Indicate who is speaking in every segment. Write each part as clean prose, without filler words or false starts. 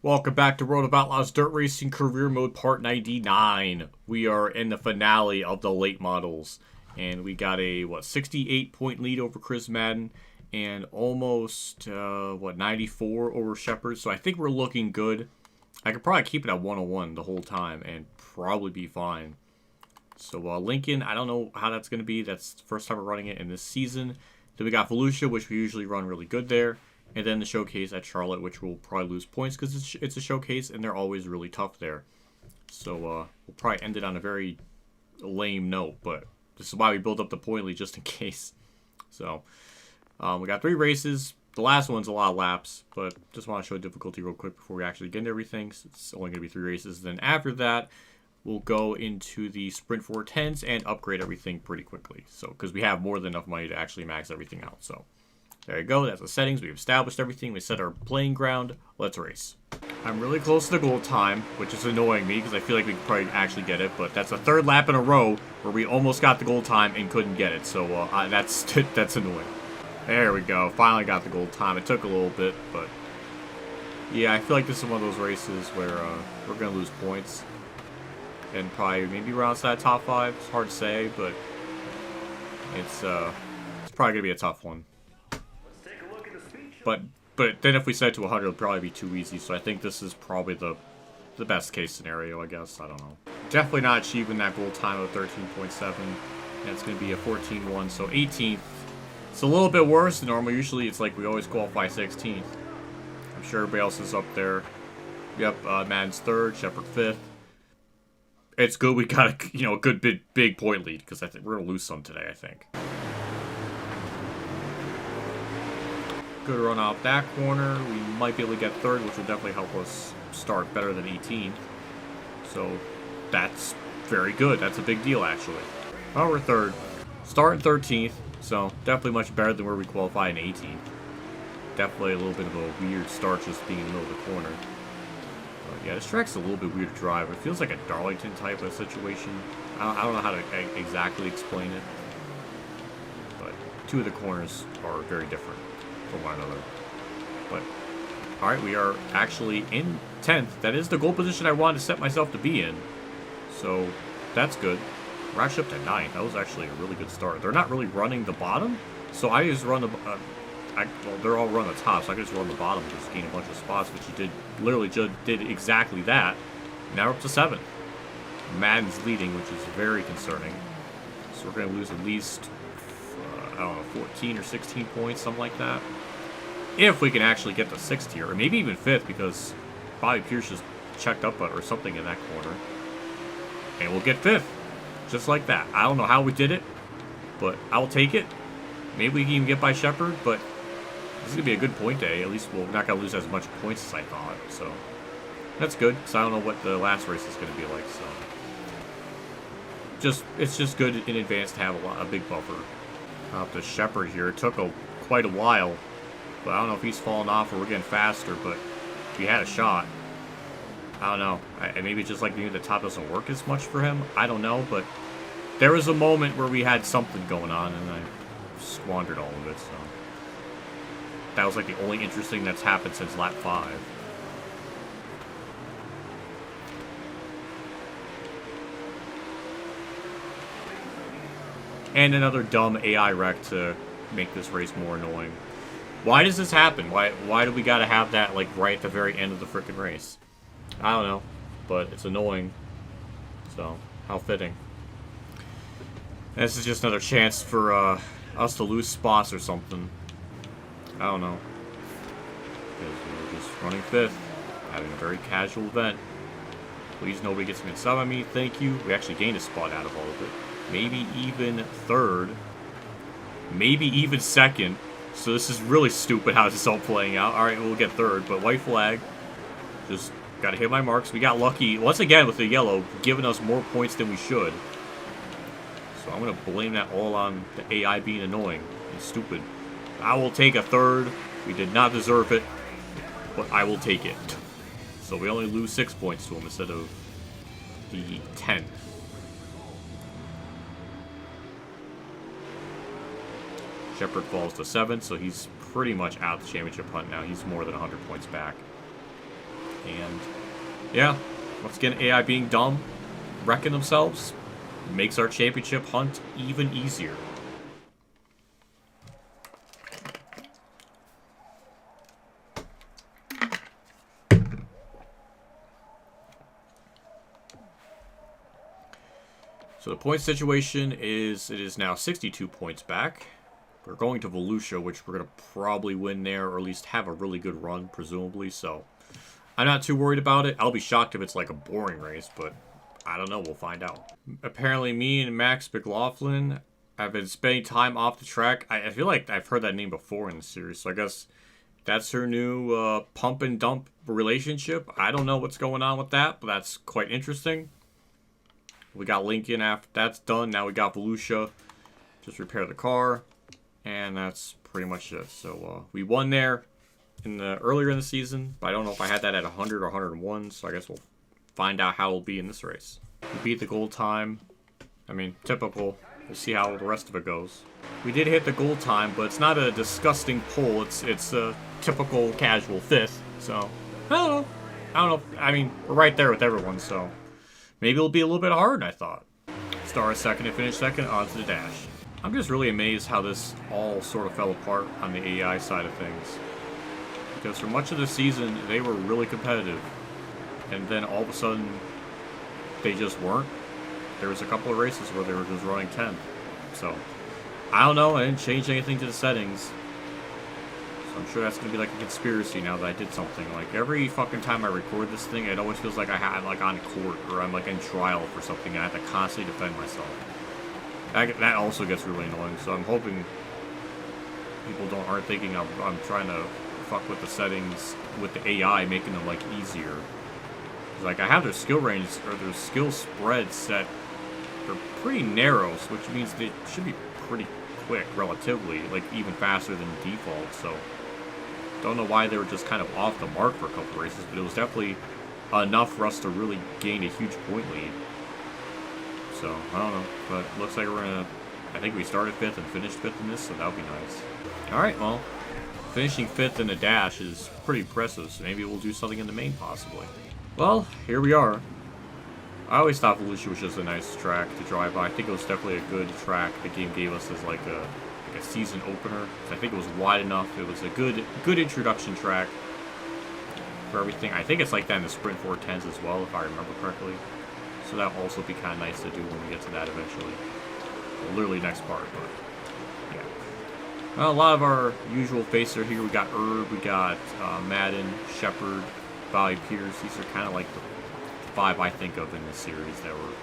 Speaker 1: Welcome back to World of Outlaws Dirt Racing Career Mode Part 99. We are in the finale of the late models. And we got a, 68-point lead over Chris Madden. And almost, 94 over Shepard. So I think we're looking good. I could probably keep it at 101 the whole time and probably be fine. So Lincoln, I don't know how that's going to be. That's the first time we're running it in this season. Then we got Valusia, which we usually run really good there. And then the showcase at Charlotte, which will probably lose points because it's a showcase and they're always really tough there. So we'll probably end it on a very lame note, but this is why we build up the point lead just in case. So we got 3 races. The last one's a lot of laps, but just want to show difficulty real quick before we actually get into everything. So it's only going to be 3 races. Then after that, we'll go into the Sprint 410s and upgrade everything pretty quickly. So because we have more than enough money to actually max everything out. So there you go. That's the settings. We've established everything. We set our playing ground. Let's race. I'm really close to the goal time, which is annoying me because I feel like we could probably actually get it. But that's the 3rd lap in a row where we almost got the goal time and couldn't get it. So that's annoying. There we go. Finally got the goal time. It took a little bit, but yeah, I feel like this is one of those races where we're going to lose points. And probably maybe around outside top 5. It's hard to say, but it's probably going to be a tough one. But then if we set it to 100, it'll probably be too easy. So I think this is probably the best case scenario, I guess. I don't know. Definitely not achieving that goal time of 13.7. And it's going to be a 14-1. So 18th. It's a little bit worse than normal. Usually it's like we always qualify 16th. I'm sure everybody else is up there. Yep, Madden's 3rd, Shepard 5th. It's good we got a good big point lead because I think we're going to lose some today, I think. Good run off that corner. We might be able to get 3rd, which will definitely help us start better than 18th. So that's very good. That's a big deal, actually. Oh, we're 3rd. Start in 13th, so definitely much better than where we qualify in 18th. Definitely a little bit of a weird start just being in the middle of the corner. But yeah, this track's a little bit weird to drive. It feels like a Darlington type of situation. I don't know how to exactly explain it. But 2 of the corners are very different from one another. But alright, we are actually in 10th. That is the goal position I wanted to set myself to be in. So that's good. We're actually up to 9th. That was actually a really good start. They're not really running the bottom, so I just run the well, they're all run the top, so I can just run the bottom and just gain a bunch of spots, which you literally did exactly that. Now we're up to 7th. Madden's leading, which is very concerning. So we're going to lose at least I don't know, 14 or 16 points, something like that. If we can actually get to 6th here, or maybe even 5th, because Bobby Pierce just checked up or something in that corner. And we'll get 5th. Just like that. I don't know how we did it, but I'll take it. Maybe we can even get by Shepard, but this is going to be a good point day. At least we're not going to lose as much points as I thought. So that's good, because I don't know what the last race is going to be like. So it's just good in advance to have a big buffer. Up to Shepard here. It took quite a while, but I don't know if he's falling off or we're getting faster, but we had a shot. I don't know. Maybe just like maybe the top doesn't work as much for him. I don't know, but there was a moment where we had something going on, and I squandered all of it, so. That was like the only interesting that's happened since lap 5. And another dumb AI wreck to make this race more annoying. Why does this happen? Why do we gotta have that like right at the very end of the frickin' race? I don't know, but it's annoying. So, how fitting. And this is just another chance for us to lose spots or something. I don't know. Because we're just running 5th, having a very casual event. Please nobody gets mixed up on me, thank you. We actually gained a spot out of all of it. Maybe even 3rd. Maybe even 2nd. So this is really stupid how this is all playing out. Alright, we'll get 3rd, but white flag. Just gotta hit my marks. We got lucky, once again, with the yellow, giving us more points than we should. So I'm gonna blame that all on the AI being annoying and stupid. I will take a 3rd. We did not deserve it, but I will take it. So we only lose 6 points to him instead of the 10. Shepard falls to 7th, so he's pretty much out the championship hunt now. He's more than 100 points back. And yeah, once again, AI being dumb, wrecking themselves, makes our championship hunt even easier. So the point situation is, it is now 62 points back. We're going to Valusia, which we're going to probably win there, or at least have a really good run, presumably. So I'm not too worried about it. I'll be shocked if it's like a boring race, but I don't know. We'll find out. Apparently, me and Max McLaughlin have been spending time off the track. I feel like I've heard that name before in the series, so I guess that's her new pump and dump relationship. I don't know what's going on with that, but that's quite interesting. We got Lincoln after that's done. Now we got Valusia. Just repair the car. And that's pretty much it. So we won there earlier in the season. But I don't know if I had that at 100 or 101. So I guess we'll find out how it'll be in this race. We beat the goal time. I mean, typical. We'll see how the rest of it goes. We did hit the goal time, but it's not a disgusting pull. It's a typical casual fifth. So, I don't know. I mean, we're right there with everyone, so maybe it'll be a little bit harder than I thought. Start second and finish second, onto the dash. I'm just really amazed how this all sort of fell apart on the AI side of things. Because for much of the season, they were really competitive. And then all of a sudden, they just weren't. There was a couple of races where they were just running 10. So, I don't know. I didn't change anything to the settings. So I'm sure that's going to be like a conspiracy now that I did something. Like, every fucking time I record this thing, it always feels like I'm like on court or I'm like in trial for something and I have to constantly defend myself. That also gets really annoying, so I'm hoping people aren't thinking I'm trying to fuck with the settings with the AI, making them like easier. Like, I have their skill range or their skill spread set. They're pretty narrow, which means they should be pretty quick relatively, like even faster than default. So don't know why they were just kind of off the mark for a couple races, but it was definitely enough for us to really gain a huge point lead. So, I don't know, but looks like we're gonna, I think we started 5th and finished 5th in this, so that'll be nice. Alright, well, finishing 5th in the dash is pretty impressive, so maybe we'll do something in the main, possibly. Well, here we are. I always thought Valusia was just a nice track to drive by. I think it was definitely a good track the game gave us as like a season opener. I think it was wide enough. It was a good introduction track for everything. I think it's like that in the Sprint 410s as well, if I remember correctly. So that'll also be kind of nice to do when we get to that eventually. Literally next part, but yeah. Well, a lot of our usual faces are here. We got Herb, we got Madden, Shepard, Bobby Pierce. These are kind of like the 5 I think of in this series that were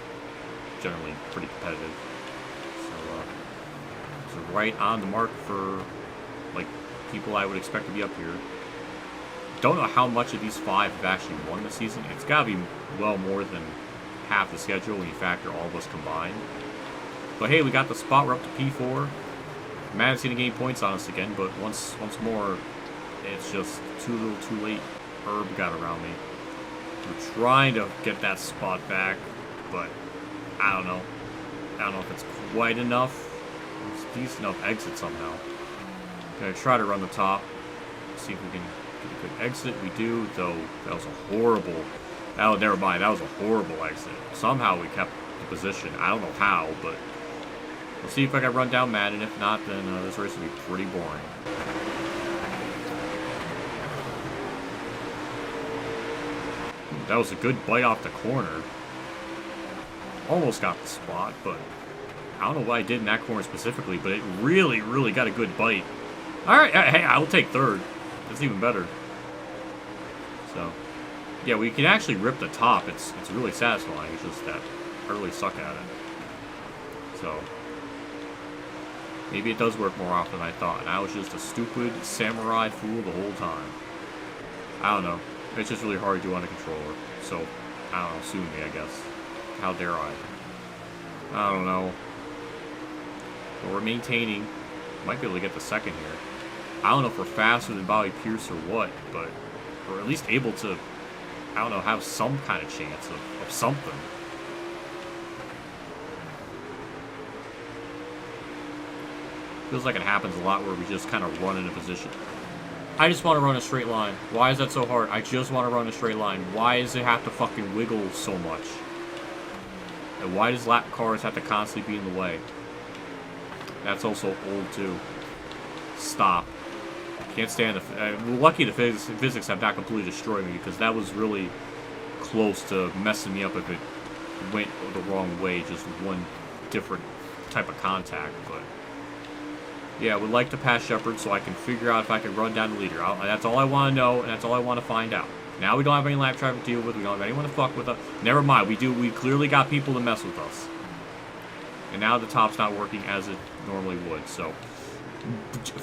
Speaker 1: generally pretty competitive. So right on the mark for like people I would expect to be up here. Don't know how much of these 5 have actually won this season. It's got to be well more than half the schedule when you factor all of us combined. But hey, we got the spot. We're up to P4. Madden's gonna gain points on us again, but once more, it's just too little, too late. Herb got around me. We're trying to get that spot back, but I don't know. I don't know if it's quite enough. It's a decent enough exit somehow. Gonna try to run the top. See if we can get a good exit. We do, though. That was a horrible. Oh, never mind. That was a horrible exit. Somehow we kept the position. I don't know how, but we'll see if I can run down Madden. If not, then this race will be pretty boring. That was a good bite off the corner. Almost got the spot, but I don't know what I did in that corner specifically, but it really, really got a good bite. Alright, hey, I'll take 3rd. That's even better. So, yeah, we can actually rip the top. It's really satisfying. It's just that I really suck at it. So, maybe it does work more often than I thought. And I was just a stupid samurai fool the whole time. I don't know. It's just really hard to do on a controller. So, I don't know. Sue me, I guess. How dare I? I don't know. But we're maintaining. Might be able to get the 2nd here. I don't know if we're faster than Bobby Pierce or what, but we're at least able to, I don't know, have some kind of chance of something. Feels like it happens a lot where we just kind of run into position. I just want to run a straight line. Why is that so hard? I just want to run a straight line. Why does it have to fucking wiggle so much? And why does lap cars have to constantly be in the way? That's also old, too. Stop. Can't stand the... well, lucky the physics have not completely destroyed me, because that was really close to messing me up if it went the wrong way, just one different type of contact, but... yeah, I would like to pass Shepard so I can figure out if I can run down the leader. That's all I want to know, and that's all I want to find out. Now we don't have any lap traffic to deal with. We don't have anyone to fuck with us. Never mind. We clearly got people to mess with us. And now the top's not working as it normally would, so...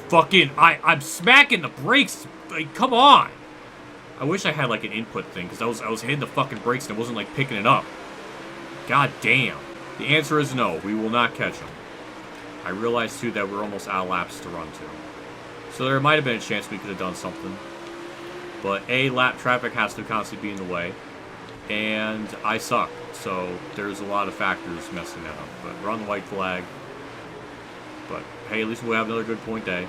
Speaker 1: fucking... I'm smacking the brakes! Like, come on! I wish I had, like, an input thing, because I was hitting the fucking brakes and it wasn't, like, picking it up. God damn. The answer is no. We will not catch him. I realized, too, that we're almost out of laps to run to. So there might have been a chance we could have done something. But, A, lap traffic has to constantly be in the way. And I suck. So there's a lot of factors messing that up. But run the white flag. But, hey, at least we'll have another good point day.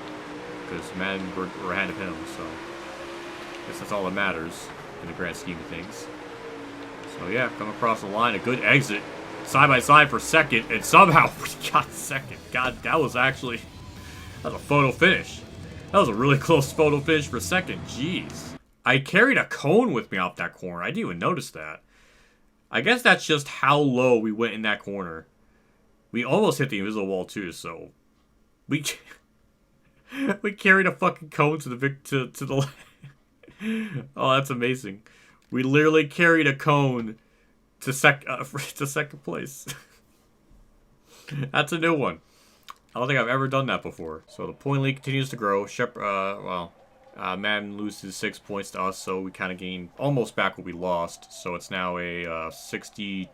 Speaker 1: Because, man, we're ahead of him, so... I guess that's all that matters in the grand scheme of things. So, yeah, come across the line. A good exit. Side by side for second, and somehow we got second. God, that was actually... that was a photo finish. That was a really close photo finish for second. Jeez. I carried a cone with me off that corner. I didn't even notice that. I guess that's just how low we went in that corner. We almost hit the invisible wall, too, so... we carried a fucking cone to the left. Oh, that's amazing. We literally carried a cone to second place. That's a new one. I don't think I've ever done that before. So the point lead continues to grow. Madden loses 6 points to us, so we kind of gained almost back what we lost. So it's now a 70?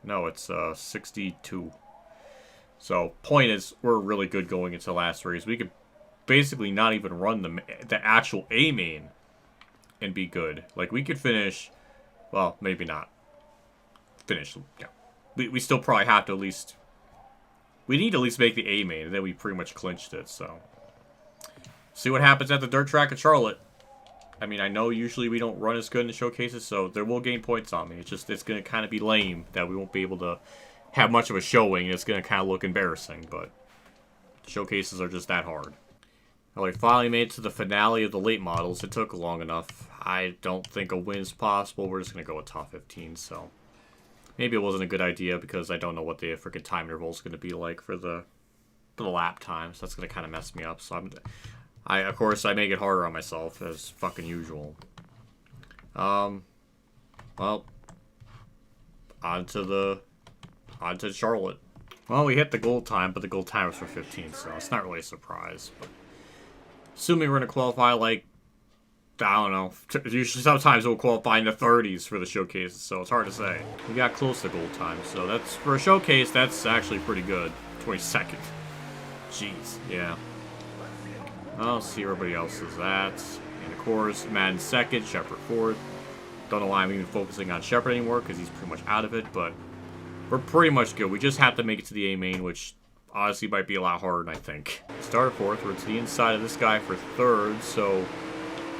Speaker 1: No, it's 62. So point is, we're really good going into the last race. We could basically not even run the actual A main and be good. Like, we could finish, well, maybe not finish, yeah. We still probably have to at least, we need to at least make the A main, and then we pretty much clinched it, so. See what happens at the dirt track at Charlotte. I mean, I know usually we don't run as good in the showcases, so there will gain points on me. It's going to kind of be lame that we won't be able to have much of a showing. It's going to kind of look embarrassing, but showcases are just that hard. Well, we finally made it to the finale of the late models. It took long enough. I don't think a win is possible. We're just going to go with top 15, so... maybe it wasn't a good idea because I don't know what the freaking time interval is going to be like for the lap time, so that's going to kind of mess me up. So of course, I make it harder on myself, as fucking usual. Well, on to Charlotte. Well, we hit the goal time, but the goal time was for 15, so it's not really a surprise. But assuming we're going to qualify, like, I don't know. Usually, sometimes we'll qualify in the 30s for the showcases, so it's hard to say. We got close to goal time, so that's, for a showcase, that's actually pretty good. 22nd. Jeez, yeah. I'll see everybody else is at. And of course, Madden second, Shepard fourth. Don't know why I'm even focusing on Shepard anymore, because he's pretty much out of it, but we're pretty much good. We just have to make it to the A main, which honestly might be a lot harder than I think. Start fourth, we're to the inside of this guy for third, so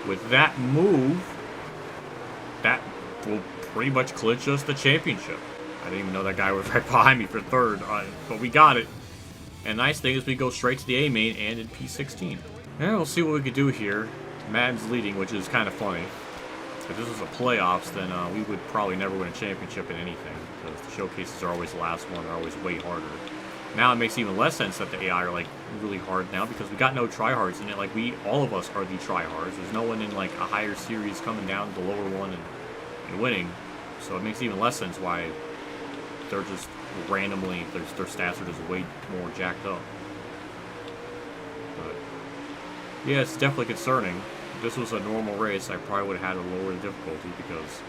Speaker 1: with that move, that will pretty much clinch us the championship. I didn't even know that guy was right behind me for third, but we got it. And nice thing is we go straight to the A main and in P16. Yeah, we'll see what we could do here. Madden's leading, which is kind of funny. If this was a playoffs, then we would probably never win a championship in anything, because the showcases are always the last one. They're always way harder. Now it makes even less sense that the AI are, like, really hard now, because we got no tryhards in it. Like, all of us are the tryhards. There's no one in, like, a higher series coming down to the lower one and winning. So it makes even less sense why they're just randomly, their stats are just way more jacked up. But, yeah, it's definitely concerning. If this was a normal race, I probably would have had to lower the difficulty, because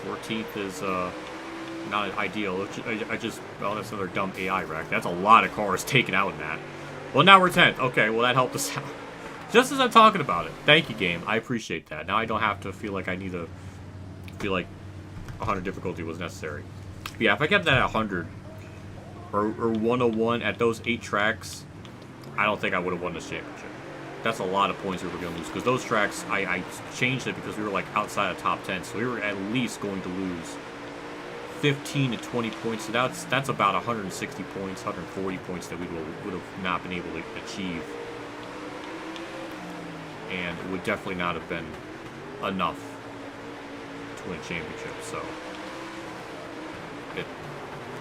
Speaker 1: 14th is, not ideal. Well, that's another dumb AI wreck. That's a lot of cars taken out in that. Well, now we're 10th. Okay, well, that helped us out. Just as I'm talking about it. Thank you, game. I appreciate that. Now I don't have to feel like I need to feel like 100 difficulty was necessary. But yeah, if I kept that at 100, or 101 at those 8 tracks, I don't think I would have won this championship. That's a lot of points we were going to lose. Because those tracks, I changed it because we were like outside of top 10. So we were at least going to lose 15 to 20 points. So that's about 160 points, 140 points that we would have not been able to achieve. And it would definitely not have been enough to win a championship. So it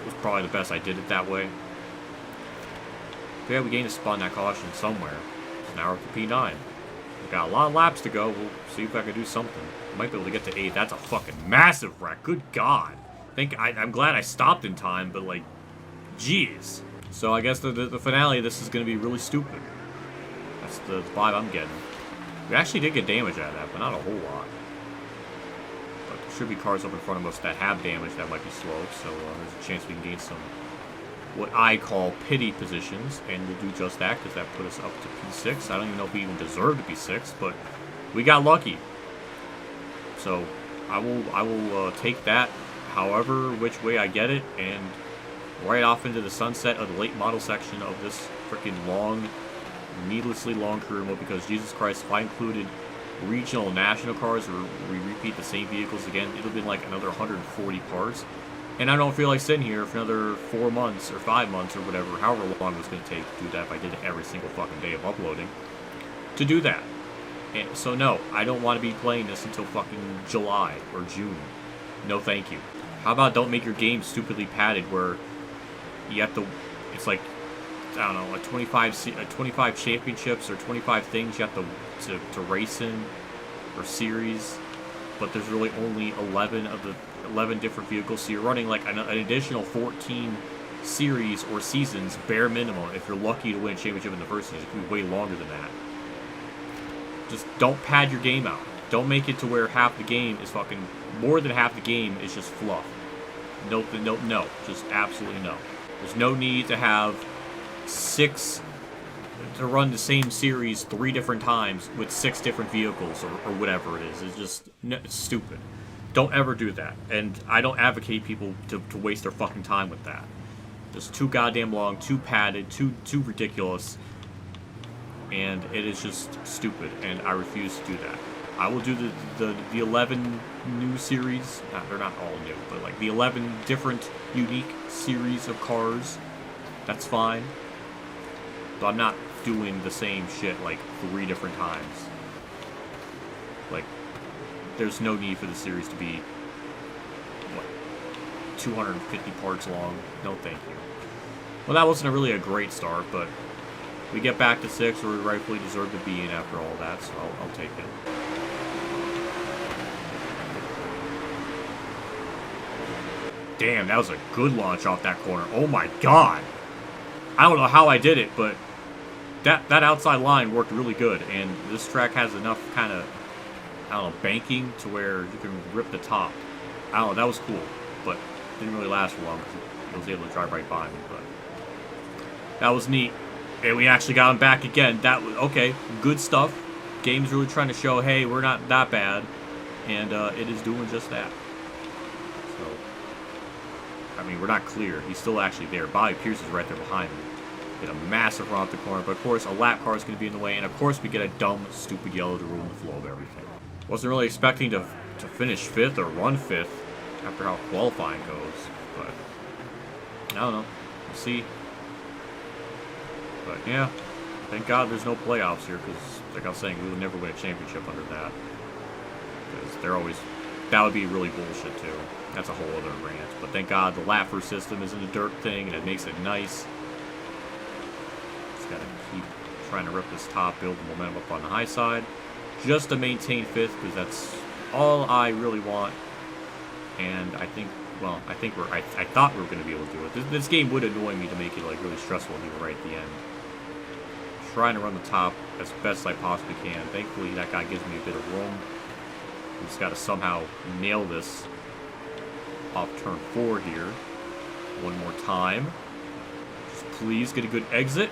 Speaker 1: was probably the best I did it that way. But yeah, we gained a spot in that caution somewhere. So now we're at the P9. We've got a lot of laps to go. We'll see if I can do something. Might be able to get to 8th. That's a fucking massive wreck. Good God. I'm glad I stopped in time, but like, jeez. So I guess the finale of this is going to be really stupid. That's the vibe I'm getting. We actually did get damage out of that, but not a whole lot. But there should be cars up in front of us that have damage that might be slow, so there's a chance we can gain some what I call pity positions, and we'll do just that because that put us up to P6. I don't even know if we even deserve to be 6th, but we got lucky. So I will take that however which way I get it, and right off into the sunset of the late model section of this freaking long, needlessly long career mode, because Jesus Christ, if I included regional and national cars, or we repeat the same vehicles again, it'll be like another 140 parts. And I don't feel like sitting here for another 4 months or 5 months or whatever, however long it was going to take to do that if I did it every single fucking day of uploading, to do that. And so no, I don't want to be playing this until fucking July or June. No thank you. How about don't make your game stupidly padded where you have to, it's like, I don't know, 25 championships or 25 things you have to race in, or series, but there's really only 11 of the 11 different vehicles, so you're running like an additional 14 series or seasons bare minimum if you're lucky to win a championship in the first season. It could be way longer than that. Just don't pad your game out. Don't make it to where half the game is fucking, more than half the game is just fluff. No, just absolutely no. There's no need to have 6 to run the same series 3 different times with 6 different vehicles or whatever it is. It's just it's stupid. Don't ever do that. And I don't advocate people to waste their fucking time with that. Just too goddamn long, too padded, too ridiculous. And it is just stupid, and I refuse to do that. I will do the 11 new series. They're not all new, but like the 11 different unique series of cars. That's fine. But I'm not doing the same shit like 3 different times. Like, there's no need for the series to be, what, 250 parts long. No thank you. Well, that wasn't really a great start, but we get back to 6 where we rightfully deserve to be in after all that, so I'll take it. Damn, that was a good launch off that corner. Oh my god! I don't know how I did it, but that outside line worked really good, and this track has enough kind of, I don't know, banking to where you can rip the top. I don't know, that was cool, but it didn't really last for long because I was able to drive right by me, but that was neat. And we actually got him back again. That was, okay, good stuff. Game's really trying to show, hey, we're not that bad, and it is doing just that. So, I mean, we're not clear. He's still actually there. Bobby Pierce is right there behind me. Get a massive run off the corner, but of course a lap car is going to be in the way, and of course we get a dumb, stupid yellow to ruin the flow of everything. Wasn't really expecting to finish 5th or run 5th after how qualifying goes, but I don't know. We'll see. But yeah, thank God there's no playoffs here, because like I was saying, we would never win a championship under that. Because they're always, that would be really bullshit too. That's a whole other rant. But thank God the Laffer system isn't a dirt thing, and it makes it nice. Just gotta keep trying to rip this top, build the momentum up on the high side, just to maintain 5th, because that's all I really want. And I think, well, I thought we were going to be able to do it. This game would annoy me to make it like really stressful here right at the end. Trying to run the top as best I possibly can. Thankfully, that guy gives me a bit of room. We just got to somehow nail this off turn 4 here. One more time. Just please get a good exit.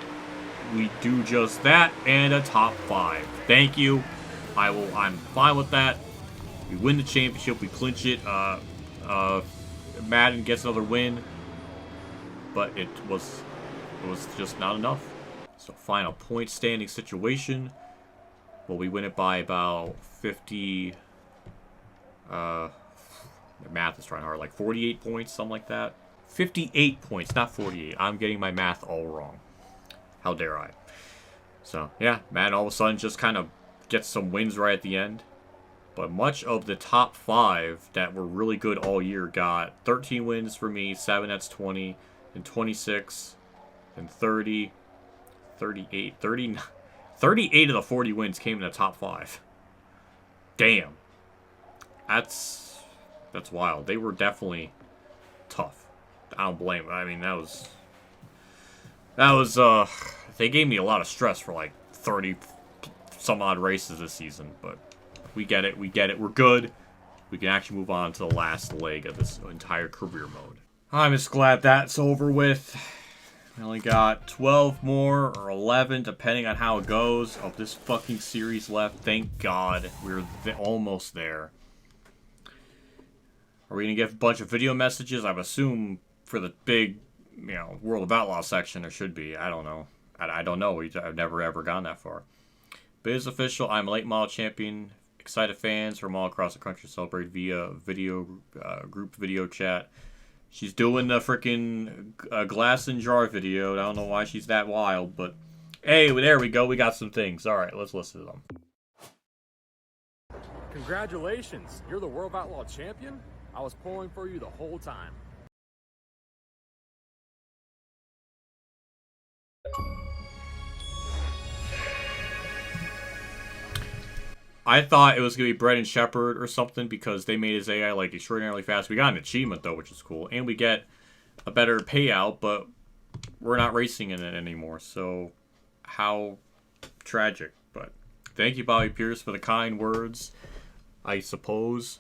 Speaker 1: We do just that, and a top 5. Thank you. I'm fine with that. We win the championship. We clinch it. Madden gets another win. but it was just not enough. So final point standing situation. Well, we win it by about 50. The math is trying hard. Like 48 points, something like that. 58 points, not 48. I'm getting my math all wrong. How dare I? So, yeah, man, all of a sudden just kind of gets some wins right at the end. But much of the top 5 that were really good all year got 13 wins for me, 7, that's 20, and 26, and 30, 38, 39. 38 of the 40 wins came in the top 5. Damn. That's wild. They were definitely tough. I don't blame them. I mean, that was they gave me a lot of stress for like 30 some odd races this season, but we get it. We're good. We can actually move on to the last leg of this entire career mode. I'm just glad that's over with. I only got 12 more or 11, depending on how it goes, of this fucking series left. Thank God we're almost there. Are we going to get a bunch of video messages? I would assume for the big, World of Outlaws section there should be. I don't know. I don't know. I've never ever gone that far. But it is official. I'm a late model champion. Excited fans from all across the country celebrate via group video chat. She's doing the freaking glass and jar video. I don't know why she's that wild, but hey, there we go. We got some things. All right, let's listen to them.
Speaker 2: Congratulations. You're the World Outlaw champion? I was pulling for you the whole time.
Speaker 1: I thought it was going to be Brendan Shepard or something because they made his AI like extraordinarily fast. We got an achievement though, which is cool. And we get a better payout, but we're not racing in it anymore. So how tragic. But thank you, Bobby Pierce, for the kind words, I suppose.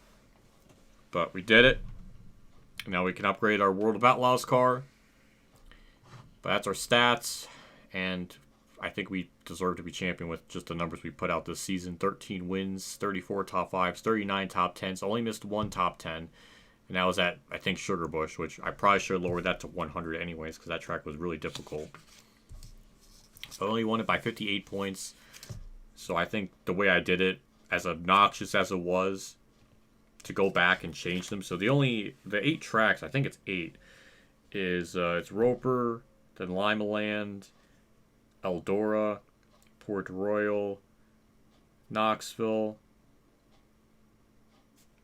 Speaker 1: But we did it. Now we can upgrade our World of Outlaws car. But that's our stats. And I think we deserve to be champion with just the numbers we put out this season. 13 wins, 34 top 5s, 39 top 10s. Only missed 1 top 10. And that was at, I think, Sugarbush, which I probably should have lowered that to 100 anyways because that track was really difficult. So I only won it by 58 points. So I think the way I did it, as obnoxious as it was, to go back and change them. So the 8 tracks, I think it's 8, is it's Roper, then Limaland, Eldora, Port Royal, Knoxville.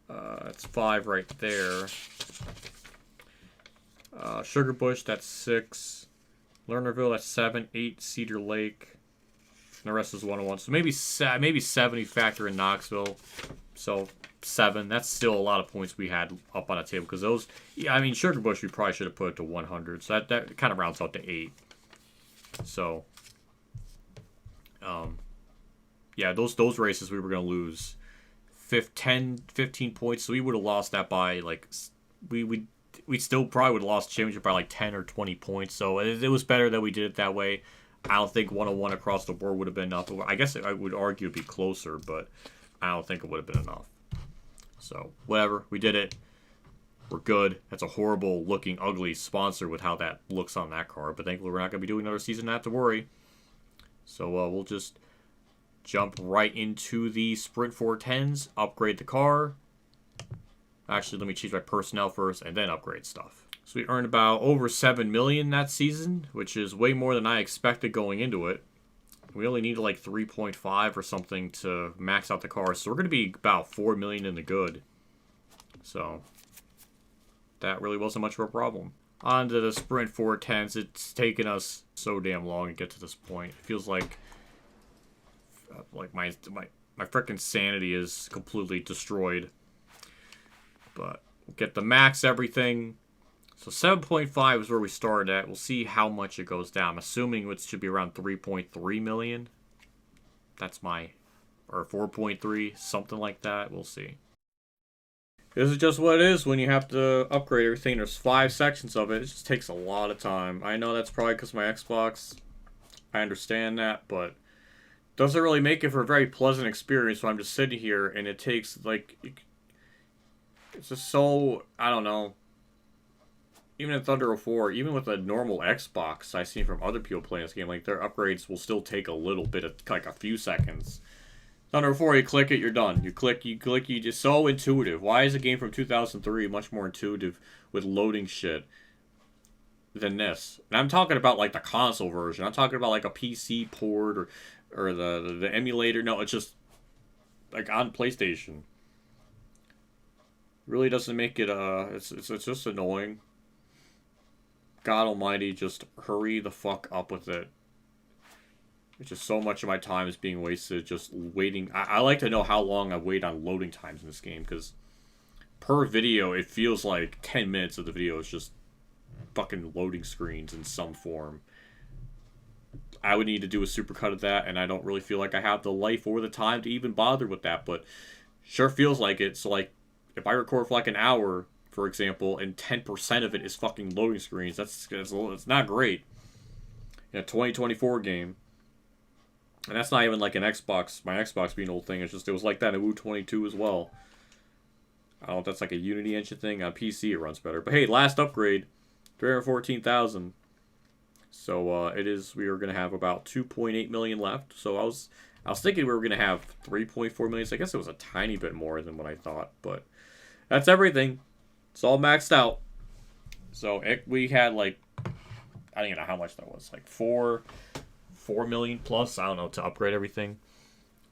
Speaker 1: That's 5 right there. Sugarbush, that's 6. Lernerville, that's 7. 8, Cedar Lake. And the rest is 101. So maybe 70 factor in Knoxville. So 7. That's still a lot of points we had up on the table. Because those, yeah, I mean, Sugarbush, we probably should have put it to 100. So that kind of rounds out to 8. So, yeah, those races we were going to lose 15 points. So we would have lost that by, like, we still probably would have lost the championship by, like, 10 or 20 points. So it was better that we did it that way. I don't think 101 across the board would have been enough. I guess I would argue it'd be closer, but I don't think it would have been enough. So, whatever. We did it. We're good. That's a horrible looking, ugly sponsor with how that looks on that car. But thankfully, we're not going to be doing another season. Not to worry. So, we'll just jump right into the Sprint 410s. Upgrade the car. Actually, let me change my personnel first and then upgrade stuff. So we earned about over $7 million that season, which is way more than I expected going into it. We only needed like 3.5 or something to max out the car, so we're going to be about $4 million in the good. So that really wasn't much of a problem. On to the Sprint 410s. It's taken us so damn long to get to this point. It feels like my freaking sanity is completely destroyed. But we'll get the max everything. So 7.5 is where we started at. We'll see how much it goes down. I'm assuming it should be around 3.3 million. That's my... Or 4.3, something like that. We'll see. This is just what it is when you have to upgrade everything. There's 5 sections of it. It just takes a lot of time. I know that's probably because of my Xbox. I understand that, but... It doesn't really make it for a very pleasant experience when I'm just sitting here and it takes, like... It's just so... I don't know. even in Thunder 04, even with a normal Xbox, I've seen from other people playing this game, like their upgrades will still take a little bit of, like a few seconds. Thunder 4, you click it, you're done. You click, you just so intuitive. Why is a game from 2003 much more intuitive with loading shit than this? And I'm talking about like the console version. I'm talking about like a PC port or the emulator. No, it's just like on PlayStation. Really doesn't make it it's just annoying. God almighty, just hurry the fuck up with it. It's just so much of my time is being wasted just waiting. I like to know how long I wait on loading times in this game, because per video, it feels like 10 minutes of the video is just fucking loading screens in some form. I would need to do a supercut of that, and I don't really feel like I have the life or the time to even bother with that, but sure feels like it. So, like, if I record for like an hour, for example, and 10% of it is fucking loading screens, it's not great in a 2024 game. And that's not even like an Xbox, my Xbox being an old thing. It's just, it was like that in Woo 22 as well. I don't know if that's like a Unity engine thing. On PC it runs better. But hey, last upgrade, 314,000. So it is, we are going to have about 2.8 million left. So I was thinking we were going to have 3.4 million. So I guess it was a tiny bit more than what I thought. But that's everything. It's all maxed out. So we had like, I don't even know how much that was. Like 4 million plus, I don't know, to upgrade everything.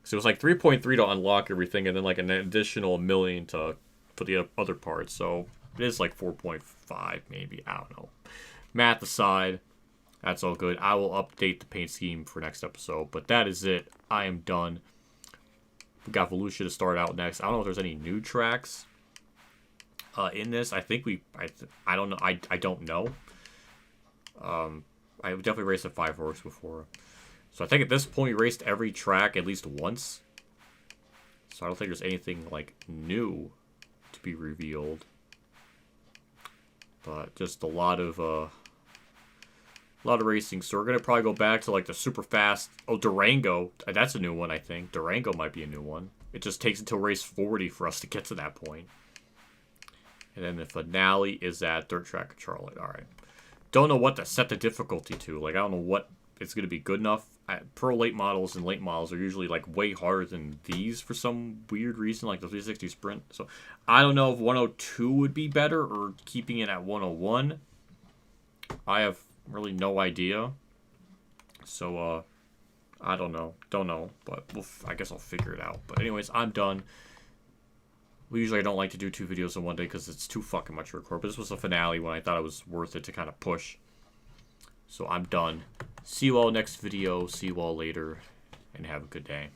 Speaker 1: So it was like 3.3 to unlock everything, and then like an additional million for the other parts. So it is like 4.5 maybe, I don't know. Math aside, that's all good. I will update the paint scheme for next episode, but that is it. I am done. We got Valusia to start out next. I don't know if there's any new tracks in this. I think I don't know. I don't know. I definitely raced at 5 Horse before. So I think at this point we raced every track at least once. So I don't think there's anything like new to be revealed. But just a lot of racing. So we're gonna probably go back to like the super fast. Oh, Durango. That's a new one, I think. Durango might be a new one. It just takes until race 40 for us to get to that point. And then the finale is at Dirt Track of Charlotte. All right. Don't know what to set the difficulty to. Like, I don't know what it's going to be good enough. Pro late models and late models are usually, like, way harder than these for some weird reason, like the 360 Sprint. So, I don't know if 102 would be better or keeping it at 101. I have really no idea. So, I don't know. Don't know. But I guess I'll figure it out. But anyways, I'm done. Usually I don't like to do 2 videos in one day because it's too fucking much to record. But this was a finale when I thought it was worth it to kind of push. So I'm done. See you all next video. See you all later. And have a good day.